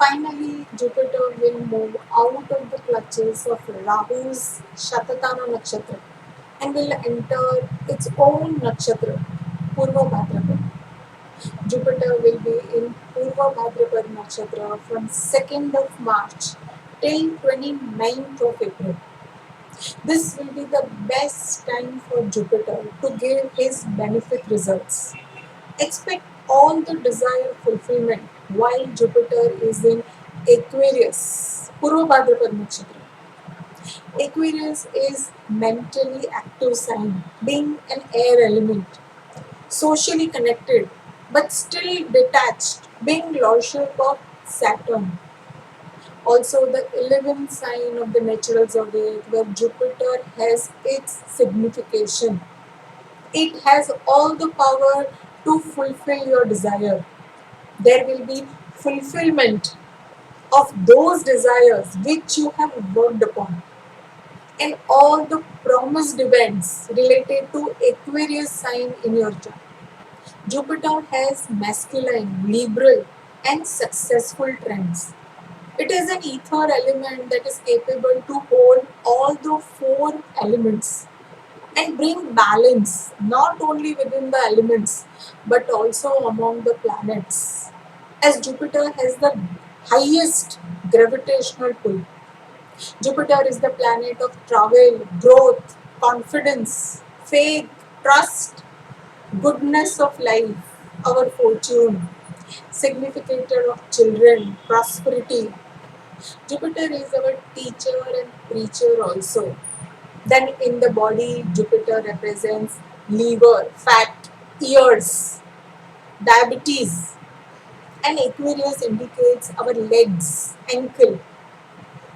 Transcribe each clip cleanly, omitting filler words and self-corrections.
Finally, Jupiter will move out of the clutches of Rahu's Shatatana Nakshatra and will enter its own Nakshatra, Purvabhadrapad. Jupiter will be in Purvabhadrapad Nakshatra from 2nd of March till 29th of April. This will be the best time for Jupiter to give his benefit results. Expect all the desired fulfillment while Jupiter is in Aquarius, Purvabhadrapad Nakshatra. Aquarius is mentally active sign, being an air element, socially connected but still detached, being lordship of Saturn. Also, the 11th sign of the natural zodiac where Jupiter has its signification. It has all the power to fulfill your desire. There will be fulfillment of those desires which you have worked upon. And all the promised events related to Aquarius sign in your chart. Jupiter has masculine, liberal, and successful trends. It is an ether element that is capable to hold all the four elements and bring balance not only within the elements but also among the planets. As Jupiter has the highest gravitational pull, Jupiter is the planet of travel, growth, confidence, faith, trust, goodness of life, our fortune, significator of children, prosperity. Jupiter is our teacher and preacher also. Then in the body, Jupiter represents liver, fat, ears, diabetes, and Aquarius indicates our legs, ankle.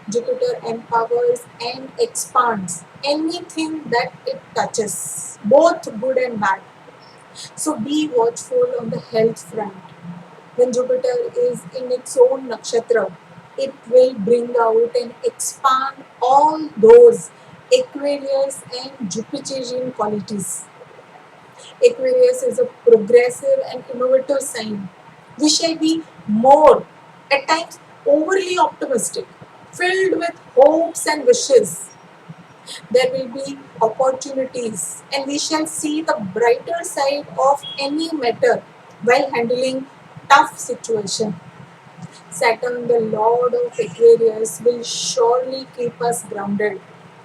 Jupiter empowers and expands anything that it touches, both good and bad. So be watchful on the health front. When Jupiter is in its own nakshatra, it will bring out and expand all those Aquarius and Jupiterian qualities. Aquarius is a progressive and innovative sign. We shall be more, at times overly optimistic, filled with hopes and wishes. There will be opportunities, and we shall see the brighter side of any matter while handling tough situation. Saturn, the Lord of Aquarius, will surely keep us grounded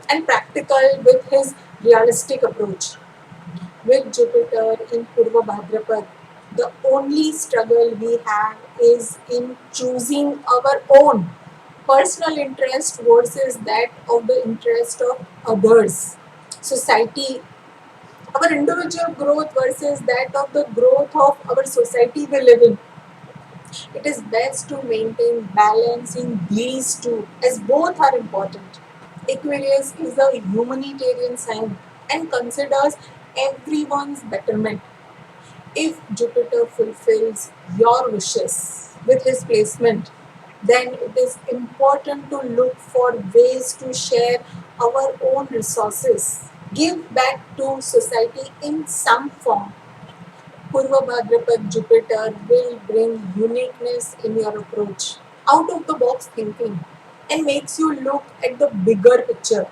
and practical with his realistic approach. With Jupiter in Purvabhadrapad, the only struggle we have is in choosing our own personal interest versus that of the interest of others, society, our individual growth versus that of the growth of our society we live in. It is best to maintain balance in these two as both are important. Aquarius is a humanitarian sign and considers everyone's betterment. If Jupiter fulfills your wishes with his placement, then it is important to look for ways to share our own resources, give back to society in some form. Purvabhadrapad Jupiter will bring uniqueness in your approach, out of the box thinking, and makes you look at the bigger picture,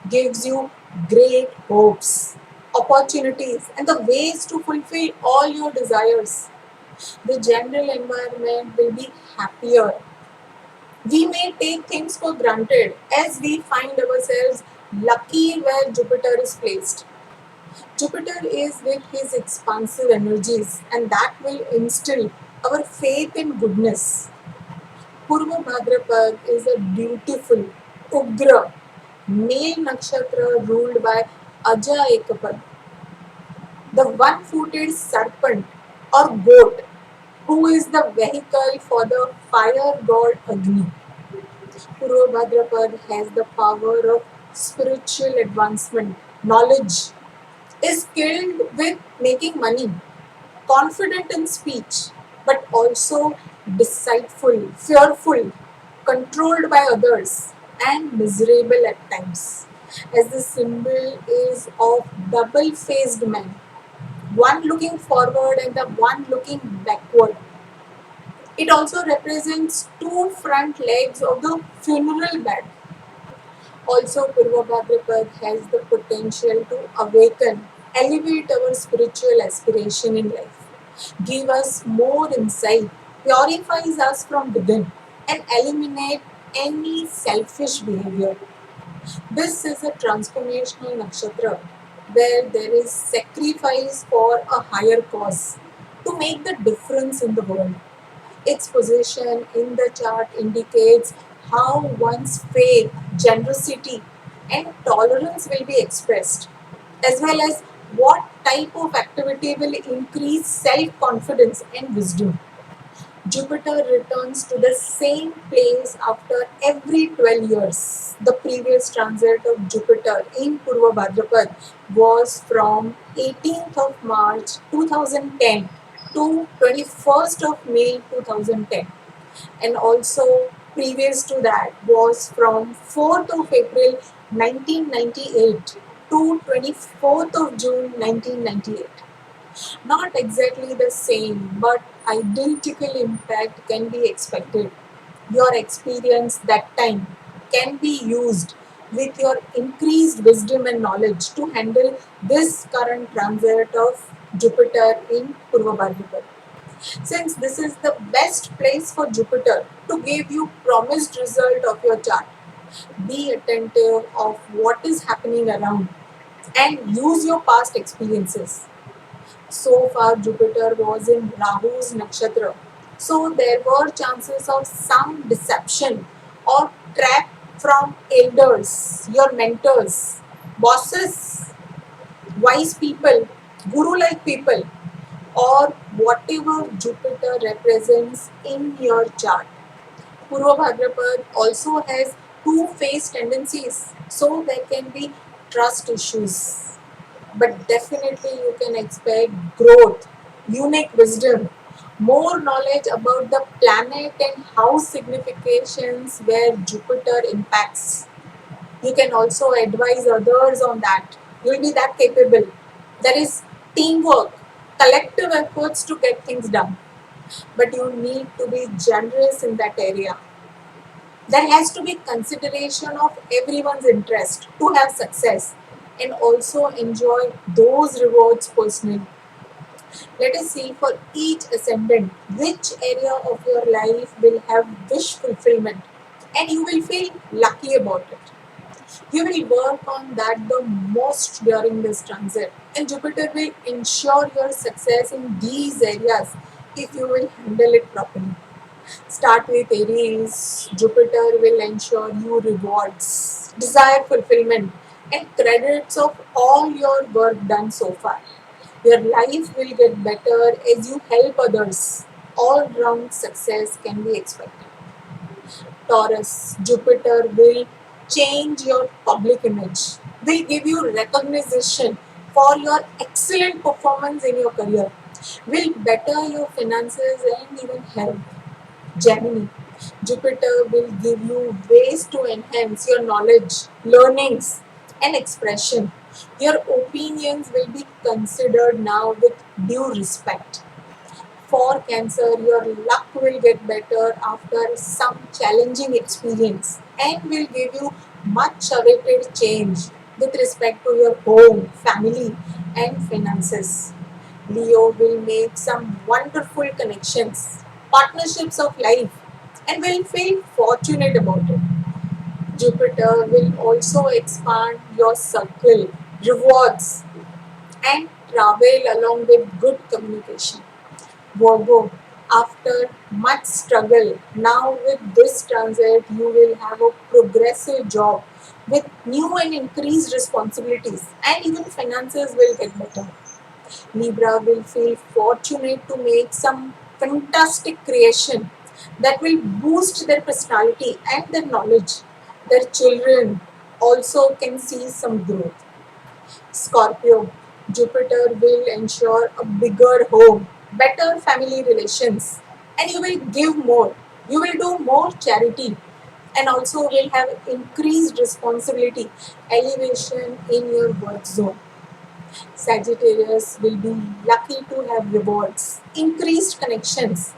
gives you great hopes, opportunities, and the ways to fulfill all your desires. The general environment will be happier. We may take things for granted as we find ourselves lucky where Jupiter is placed. Jupiter is with his expansive energies, and that will instill our faith in goodness. Purva Bhadrapad is a beautiful, Ugra, male nakshatra ruled by Aja Ekapad, the one-footed serpent or goat, who is the vehicle for the fire god Agni. Purva Bhadrapad has the power of spiritual advancement, knowledge, is skilled with making money, confident in speech, but also deceitful, fearful, controlled by others, and miserable at times. As the symbol is of double faced man, one looking forward and the one looking backward. It also represents two front legs of the funeral bed. Also, Purvabhadrapad has the potential to awaken, elevate our spiritual aspiration in life, give us more insight, purifies us from within, and eliminate any selfish behavior. This is a transformational nakshatra where there is sacrifice for a higher cause to make the difference in the world. Its position in the chart indicates how one's faith, generosity, and tolerance will be expressed, as well as what type of activity will increase self confidence and wisdom. Jupiter returns to the same place after every 12 years. The previous transit of Jupiter in Purvabhadrapad was from 18th of March 2010 to 21st of May 2010, and also previous to that was from 4th of April 1998 to 24th of June 1998. Not exactly the same, but identical impact can be expected. Your experience that time can be used with your increased wisdom and knowledge to handle this current transit of Jupiter in Purvabhadrapada. Since this is the best place for Jupiter to give you promised result of your chart, be attentive of what is happening around and use your past experiences. So far, Jupiter was in Rahu's Nakshatra. So there were chances of some deception or trap from elders, your mentors, bosses, wise people, guru like people, or whatever Jupiter represents in your chart. Purva Bhadrapad also has two-faced tendencies, so there can be trust issues. But definitely you can expect growth, unique wisdom, more knowledge about the planet and how significations where Jupiter impacts. You can also advise others on that. You will be that capable. There is teamwork, collective efforts to get things done. But you need to be generous in that area. There has to be consideration of everyone's interest to have success and also enjoy those rewards personally. Let us see for each ascendant which area of your life will have wish fulfillment and you will feel lucky about it. You will work on that the most during this transit, and Jupiter will ensure your success in these areas if you will handle it properly. Start with Aries. Jupiter will ensure you rewards, desire fulfillment, and credits of all your work done so far. Your life will get better as you help others. All round success can be expected. Taurus, Jupiter will change your public image, will give you recognition for your excellent performance in your career, will better your finances and even health. Gemini, Jupiter will give you ways to enhance your knowledge, learnings, and expression. Your opinions will be considered now with due respect. For Cancer, your luck will get better after some challenging experience and will give you much awaited change with respect to your home, family, and finances. Leo will make some wonderful connections, partnerships of life, and will feel fortunate about it. Jupiter will also expand your circle, rewards, and travel along with good communication. Virgo, after much struggle, now with this transit, you will have a progressive job with new and increased responsibilities, and even finances will get better. Libra will feel fortunate to make some fantastic creation that will boost their personality and their knowledge. Their children also can see some growth. Scorpio, Jupiter will ensure a bigger home, better family relations, and you will give more. You will do more charity and also will have increased responsibility, elevation in your work zone. Sagittarius will be lucky to have rewards, increased connections,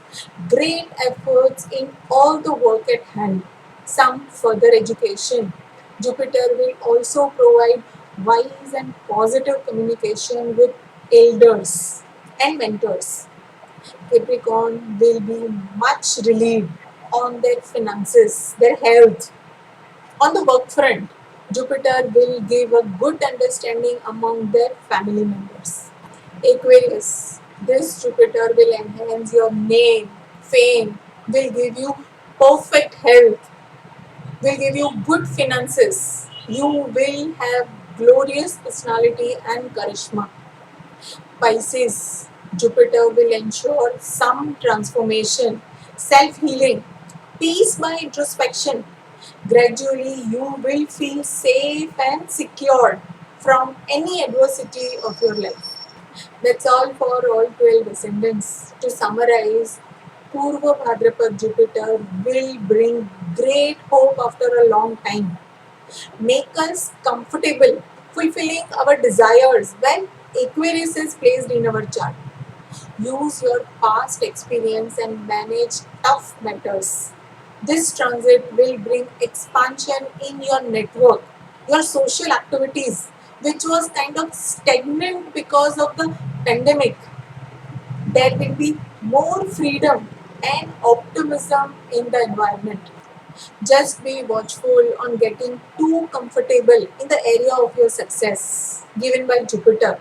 great efforts in all the work at hand, some further education. Jupiter will also provide wise and positive communication with elders and mentors. Capricorn will be much relieved on their finances, their health. On the work front, Jupiter will give a good understanding among their family members. Aquarius, this Jupiter will enhance your name, fame, will give you perfect health, will give you good finances. You will have glorious personality and charisma. Pisces, Jupiter will ensure some transformation, self healing, peace by introspection. Gradually, you will feel safe and secure from any adversity of your life. That's all for all 12 descendants. To summarize, Purvabhadrapad Jupiter will bring great hope after a long time, make us comfortable, fulfilling our desires when Aquarius is placed in our chart. Use your past experience and manage tough matters. This transit will bring expansion in your network, your social activities, which was kind of stagnant because of the pandemic. There will be more freedom and optimism in the environment. Just be watchful on getting too comfortable in the area of your success given by Jupiter,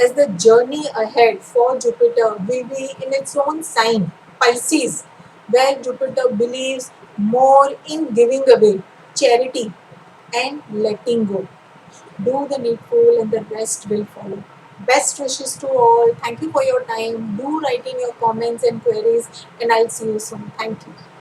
as the journey ahead for Jupiter will be in its own sign, Pisces, where Jupiter believes more in giving away, charity, and letting go. Do the needful and the rest will follow. Best wishes to all. Thank you for your time. Do write in your comments and queries, and I'll see you soon. Thank you.